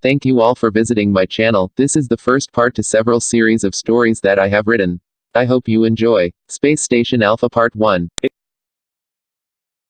Thank you all for visiting my channel. This is the first part to several series of stories that I have written. I hope you enjoy. Space Station Alpha Part 1. It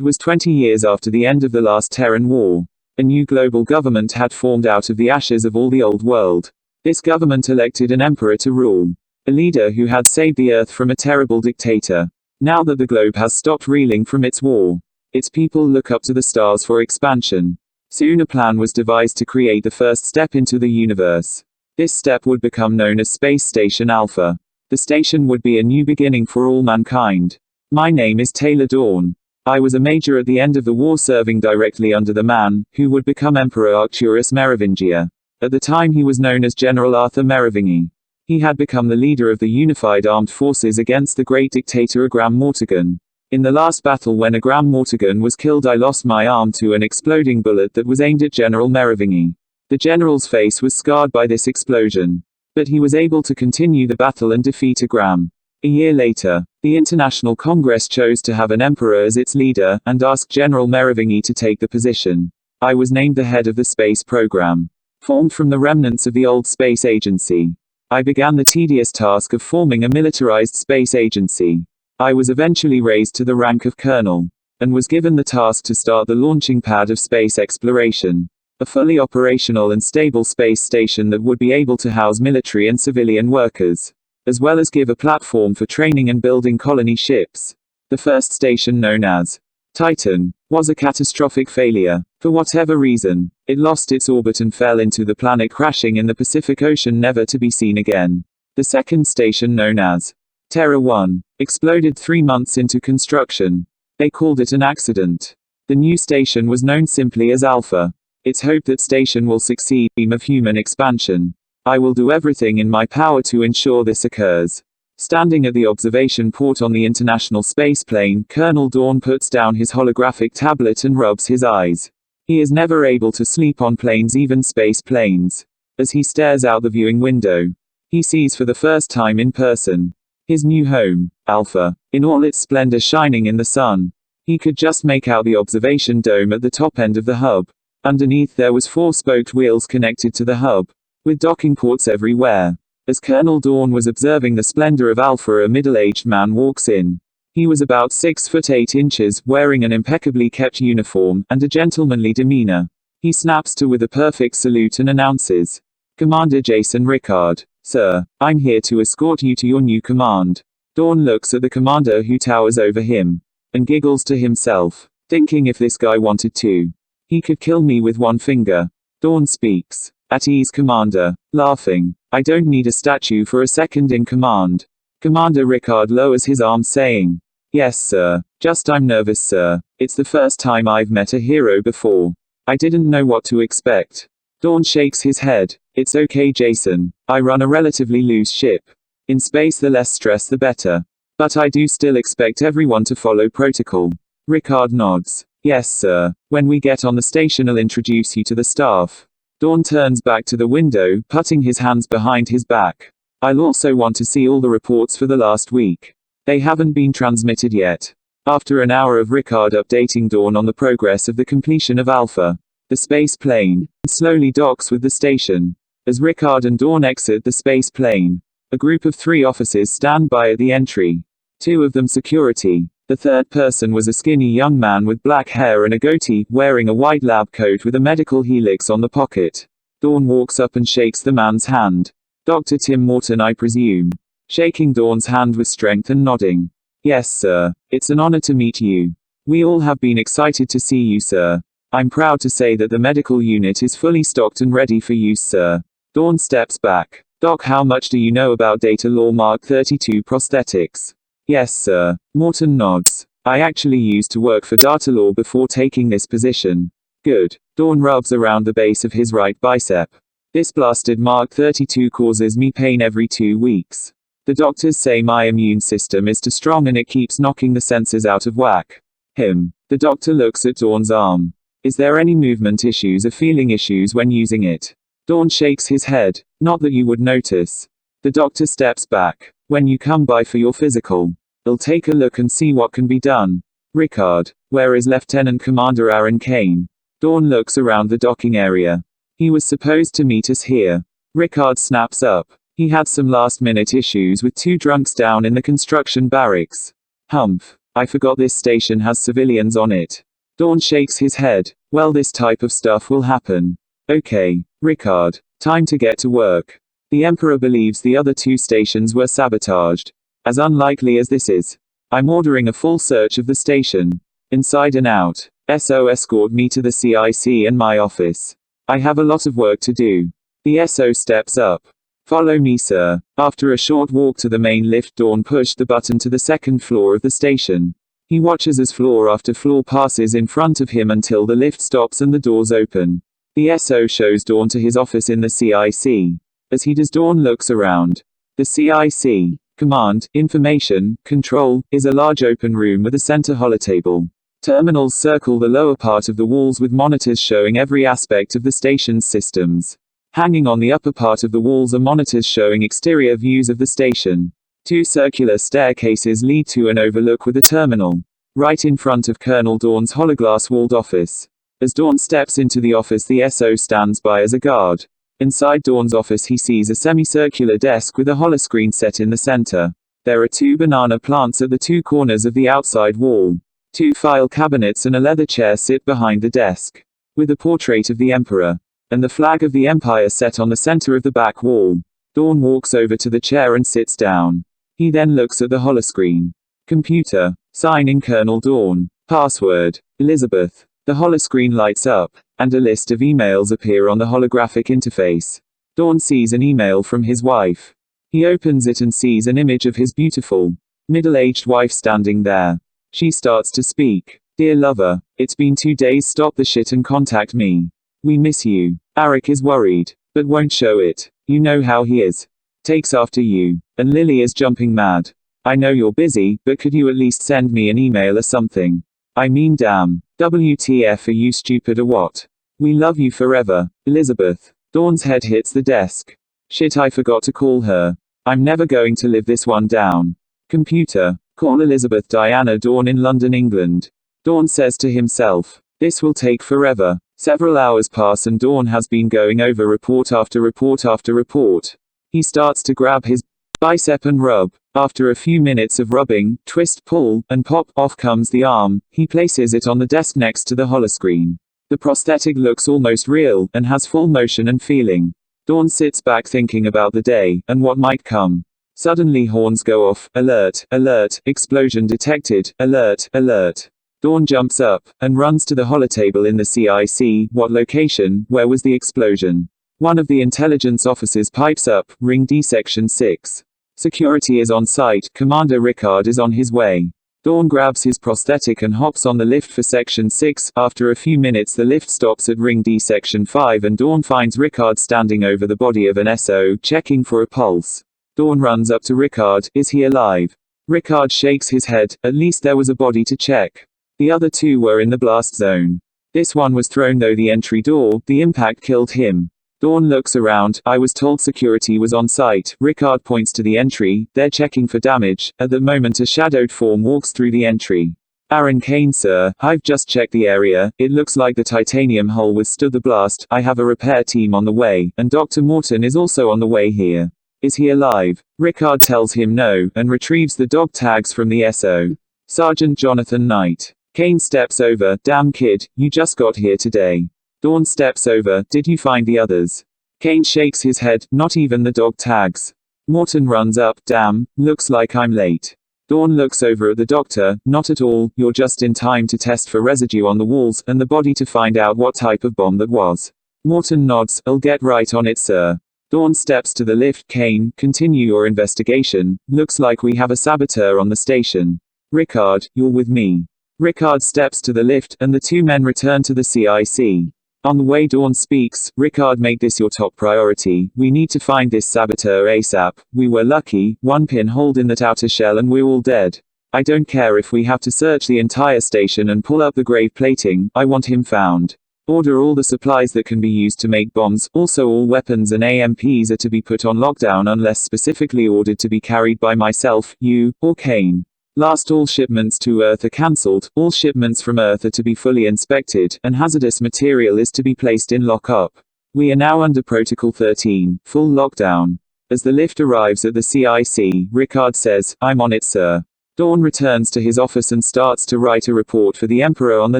was 20 years after the end of the last Terran War. A new global government had formed out of the ashes of all the old world. This government elected an emperor to rule. A leader who had saved the Earth from a terrible dictator. Now that the globe has stopped reeling from its war, its people look up to the stars for expansion. Soon a plan was devised to create the first step into the universe. This step would become known as Space Station Alpha. The station would be a new beginning for all mankind. My name is Taylor Dawn. I was a major at the end of the war, serving directly under the man who would become Emperor Arcturus Merovingia. At the time he was known as General Arthur Merovingi. He had become the leader of the unified armed forces against the great dictator Agram Mortigan. In the last battle, when Agram Mortigan was killed, I lost my arm to an exploding bullet that was aimed at General Merovingi. The general's face was scarred by this explosion. But he was able to continue the battle and defeat Agram. A year later, the International Congress chose to have an emperor as its leader, and asked General Merovingi to take the position. I was named the head of the space program. Formed from the remnants of the old space agency, I began the tedious task of forming a militarized space agency. I was eventually raised to the rank of colonel, and was given the task to start the launching pad of space exploration. A fully operational and stable space station that would be able to house military and civilian workers, as well as give a platform for training and building colony ships. The first station, known as Titan, was a catastrophic failure. For whatever reason, it lost its orbit and fell into the planet, crashing in the Pacific Ocean, never to be seen again. The second station, known as Terra 1, exploded 3 months into construction. They called it an accident. The new station was known simply as Alpha. It's hoped that station will succeed in beam of human expansion. I will do everything in my power to ensure this occurs. Standing at the observation port on the International Space Plane, Colonel Dawn puts down his holographic tablet and rubs his eyes. He is never able to sleep on planes, even space planes. As he stares out the viewing window, he sees for the first time in person his new home, Alpha, in all its splendor, shining in the sun. He could just make out the observation dome at the top end of the hub. Underneath there was 4 spoked wheels connected to the hub, with docking ports everywhere. As Colonel Dawn was observing the splendor of Alpha, a middle-aged man walks in. He was about 6 foot 8 inches, wearing an impeccably kept uniform, and a gentlemanly demeanor. He snaps to with a perfect salute and announces, "Commander Jason Rickard. Sir, I'm here to escort you to your new command." Dawn looks at the commander who towers over him, and giggles to himself, thinking if this guy wanted to, he could kill me with one finger. Dawn speaks, "At ease, Commander," laughing. "I don't need a statue for a second in command." Commander Rickard lowers his arm, saying, "Yes, sir. Just I'm nervous, sir. It's the first time I've met a hero before. I didn't know what to expect." Dawn shakes his head. "It's okay, Jason. I run a relatively loose ship. In space, the less stress the better. But I do still expect everyone to follow protocol." Rickard nods. "Yes, sir. When we get on the station, I'll introduce you to the staff." Dawn turns back to the window, putting his hands behind his back. "I'll also want to see all the reports for the last week. They haven't been transmitted yet." After an hour of Rickard updating Dawn on the progress of the completion of Alpha, the space plane slowly docks with the station. As Rickard and Dawn exit the space plane, a group of 3 officers stand by at the entry. 2 of them security. The third person was a skinny young man with black hair and a goatee, wearing a white lab coat with a medical helix on the pocket. Dawn walks up and shakes the man's hand. "Dr. Tim Morton, I presume?" Shaking Dawn's hand with strength and nodding. "Yes, sir. It's an honor to meet you. We all have been excited to see you, sir. I'm proud to say that the medical unit is fully stocked and ready for use, sir." Dawn steps back. "Doc, how much do you know about Data Law Mark 32 prosthetics?" "Yes, sir." Morton nods. "I actually used to work for Data Law before taking this position." "Good." Dawn rubs around the base of his right bicep. "This blasted Mark 32 causes me pain every 2 weeks. The doctors say my immune system is too strong and it keeps knocking the sensors out of whack." The doctor looks at Dawn's arm. "Is there any movement issues or feeling issues when using it?" Dawn shakes his head. "Not that you would notice." The doctor steps back. "When you come by for your physical, I'll take a look and see what can be done." "Rickard, where is Lieutenant Commander Aaron Kane?" Dawn looks around the docking area. He was supposed to meet us here. Rickard snaps up. He had some last-minute issues with 2 drunks down in the construction barracks. Humph. I forgot this station has civilians on it. Dawn shakes his head. Well, this type of stuff will happen. Okay, Rickard. Time to get to work. The Emperor believes the other 2 stations were sabotaged. As unlikely as this is, I'm ordering a full search of the station. Inside and out. SO escort me to the CIC and my office. I have a lot of work to do. The SO steps up. Follow me, sir. After a short walk to the main lift, Dawn pushed the button to the 2nd floor of the station. He watches as floor after floor passes in front of him until the lift stops and the doors open. The SO shows Dawn to his office in the CIC. As he does, Dawn looks around. The CIC, Command, Information, Control, is a large open room with a center holotable. Terminals circle the lower part of the walls with monitors showing every aspect of the station's systems. Hanging on the upper part of the walls are monitors showing exterior views of the station. 2 circular staircases lead to an overlook with a terminal. Right in front of Colonel Dawn's hologlass-walled office. As Dawn steps into the office, the SO stands by as a guard. Inside Dawn's office, he sees a semicircular desk with a holoscreen set in the center. There are 2 banana plants at the 2 corners of the outside wall. 2 file cabinets and a leather chair sit behind the desk. With a portrait of the Emperor and the flag of the Empire set on the center of the back wall. Dawn walks over to the chair and sits down. He then looks at the holoscreen. Computer. Sign in Colonel Dawn. Password. Elizabeth. The holoscreen lights up, and a list of emails appear on the holographic interface. Dawn sees an email from his wife. He opens it and sees an image of his beautiful, middle-aged wife standing there. She starts to speak. Dear lover, it's been 2 days, stop the shit and contact me. We miss you. Arik is worried, but won't show it. You know how he is. Takes after you. And Lily is jumping mad. I know you're busy, but could you at least send me an email or something? I mean, damn. WTF, are you stupid or what? We love you forever, Elizabeth. Dawn's head hits the desk. Shit, I forgot to call her. I'm never going to live this one down. Computer. Call Elizabeth Diana Dawn in London, England. Dawn says to himself. This will take forever. Several hours pass and Dawn has been going over report after report after report. He starts to grab his bicep and rub. After a few minutes of rubbing, twist, pull, and pop, off comes the arm. He places it on the desk next to the holoscreen. The prosthetic looks almost real, and has full motion and feeling. Dawn sits back thinking about the day, and what might come. Suddenly horns go off. Alert, alert, explosion detected, alert, alert. Dawn jumps up, and runs to the holotable in the CIC. What location? Where was the explosion? One of the intelligence officers pipes up, Ring D Section 6. Security is on site, Commander Rickard is on his way. Dawn grabs his prosthetic and hops on the lift for Section 6. After a few minutes the lift stops at Ring D Section 5 and Dawn finds Rickard standing over the body of an SO, checking for a pulse. Dawn runs up to Rickard. Is he alive? Rickard shakes his head. At least there was a body to check. The other 2 were in the blast zone. This one was thrown though the entry door. The impact killed him. Dawn looks around. I was told security was on site. Rickard points to the entry. They're checking for damage. At that moment a shadowed form walks through the entry. Aaron Kane, sir. I've just checked the area. It looks like the titanium hull withstood the blast. I have a repair team on the way, and Dr. Morton is also on the way here. Is he alive? Rickard tells him no, and retrieves the dog tags from the SO. Sergeant Jonathan Knight. Kane steps over. Damn kid, you just got here today. Dawn steps over. Did you find the others? Kane shakes his head. Not even the dog tags. Morton runs up. Damn, looks like I'm late. Dawn looks over at the doctor. Not at all, you're just in time to test for residue on the walls, and the body to find out what type of bomb that was. Morton nods. I'll get right on it, sir. Dawn steps to the lift. Kane, continue your investigation. Looks like we have a saboteur on the station. Rickard, you're with me. Rickard steps to the lift, and the 2 men return to the CIC. On the way Dawn speaks. Rickard, make this your top priority. We need to find this saboteur ASAP. We were lucky, 1 pinhole in that outer shell and we're all dead. I don't care if we have to search the entire station and pull up the grave plating. I want him found. Order all the supplies that can be used to make bombs. Also all weapons and AMPs are to be put on lockdown unless specifically ordered to be carried by myself, you, or Kane. Last, all shipments to Earth are cancelled. All shipments from Earth are to be fully inspected, and hazardous material is to be placed in lockup. We are now under Protocol 13, full lockdown. As the lift arrives at the CIC, Ricard says, "I'm on it, sir." Dawn returns to his office and starts to write a report for the Emperor on the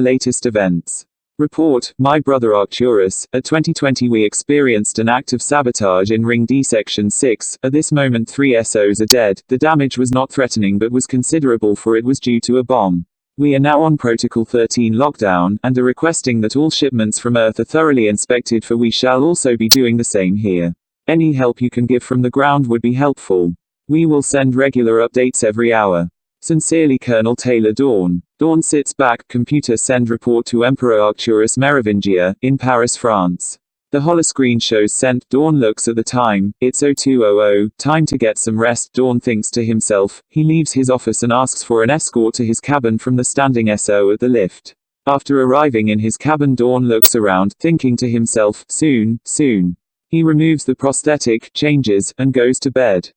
latest events. Report, my brother Arcturus, at 2020 we experienced an act of sabotage in Ring D Section 6, at this moment 3 SOs are dead, the damage was not threatening but was considerable for it was due to a bomb. We are now on Protocol 13 lockdown, and are requesting that all shipments from Earth are thoroughly inspected for we shall also be doing the same here. Any help you can give from the ground would be helpful. We will send regular updates every hour. Sincerely Colonel Taylor Dawn. Dawn sits back, computer send report to Emperor Arcturus Merovingia, in Paris, France. The holoscreen shows sent. Dawn looks at the time, it's 0200, time to get some rest. Dawn thinks to himself, he leaves his office and asks for an escort to his cabin from the standing SO at the lift. After arriving in his cabin Dawn looks around, thinking to himself, soon, soon. He removes the prosthetic, changes, and goes to bed.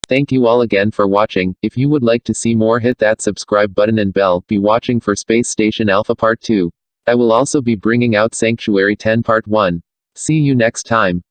Thank you all again for watching. If you would like to see more, hit that subscribe button and bell. Be watching for Space Station Alpha Part 2. I will also be bringing out Sanctuary 10 Part 1. See you next time.